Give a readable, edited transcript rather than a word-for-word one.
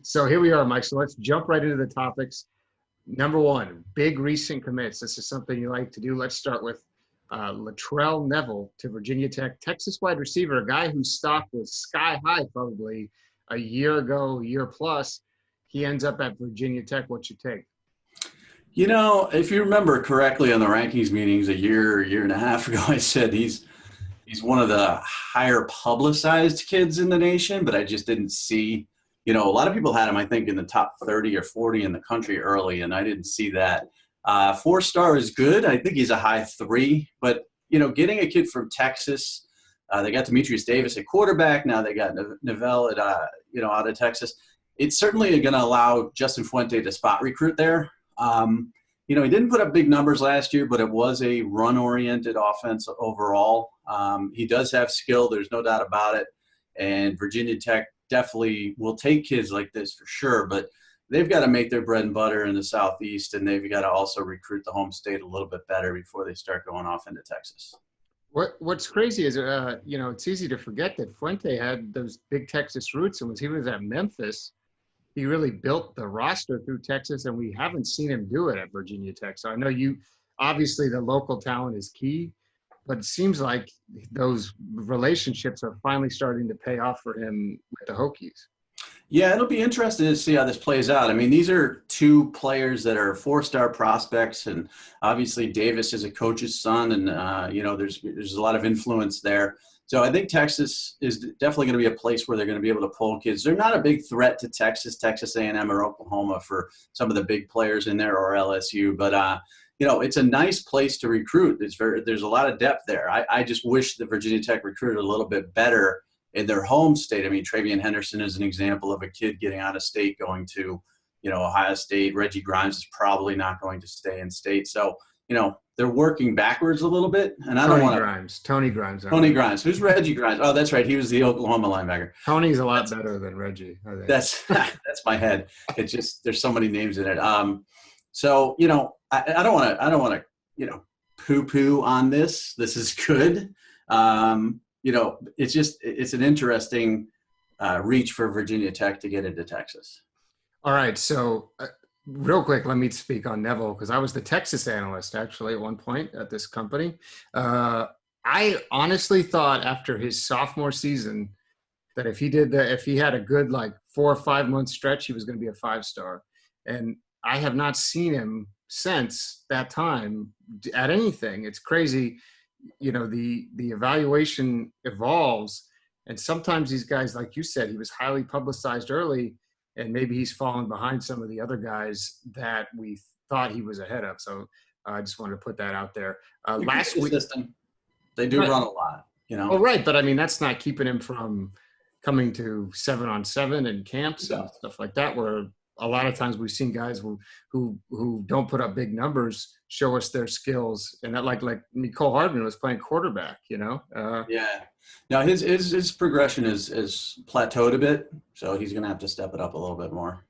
So here we are, Mike. So let's jump right into the topics. Number one, big recent commits. This is something you like to do. Let's start with Latrell Neville to Virginia Tech, Texas wide receiver, a guy whose stock was sky high probably a year ago, year plus. He ends up at Virginia Tech. What's your take? If you remember correctly on the rankings meetings a year and a half ago, I said he's one of the higher publicized kids in the nation, but I just didn't see, a lot of people had him, I think, in the top 30 or 40 in the country early, and I didn't see that. 4-star is good. I think he's a high 3, but, getting a kid from Texas, they got Demetrius Davis at quarterback. Now they got Neville at, out of Texas. It's certainly going to allow Justin Fuente to spot recruit there. He didn't put up big numbers last year, but it was a run-oriented offense overall. He does have skill. There's no doubt about it. And Virginia Tech definitely will take kids like this for sure, but they've got to make their bread and butter in the Southeast, and they've got to also recruit the home state a little bit better before they start going off into Texas. What's crazy is, it's easy to forget that Fuente had those big Texas roots, and when he was at Memphis, he really built the roster through Texas, and we haven't seen him do it at Virginia Tech. So I know obviously the local talent is key, but it seems like those relationships are finally starting to pay off for him with the Hokies. Yeah, it'll be interesting to see how this plays out. I mean, these are two players that are 4-star prospects, and obviously Davis is a coach's son, and there's a lot of influence there. So I think Texas is definitely going to be a place where they're going to be able to pull kids. They're not a big threat to Texas A&M, or Oklahoma for some of the big players in there, or LSU. But it's a nice place to recruit. There's a lot of depth there. I just wish that Virginia Tech recruited a little bit better in their home state. I mean, Travian Henderson is an example of a kid getting out of state going to, Ohio State. Reggie Grimes is probably not going to stay in state. So, they're working backwards a little bit. And I don't want to. Tony Grimes. Tony Grimes. Who's Reggie Grimes? Oh, that's right. He was the Oklahoma linebacker. Tony's a lot better than Reggie. I think. That's my head. It's just there's so many names in it. So I don't want to poo-poo on this. This is good. It's an interesting reach for Virginia Tech to get into Texas. All right. So real quick, let me speak on Neville, because I was the Texas analyst actually at one point at this company. I honestly thought after his sophomore season that if he had a good 4 or 5 month stretch, he was going to be a 5-star. And I have not seen him since that time at anything. It's crazy. The evaluation evolves, and sometimes these guys, like you said, he was highly publicized early, and maybe he's fallen behind some of the other guys that we thought he was ahead of. So I just wanted to put that out there. Last week, they do run a lot, Oh, right, but I mean that's not keeping him from coming to 7-on-7 and camps and stuff like that, where a lot of times we've seen guys who don't put up big numbers show us their skills, and that like Nicole Hardman was playing quarterback, Yeah. Now his progression is plateaued a bit, so he's going to have to step it up a little bit more.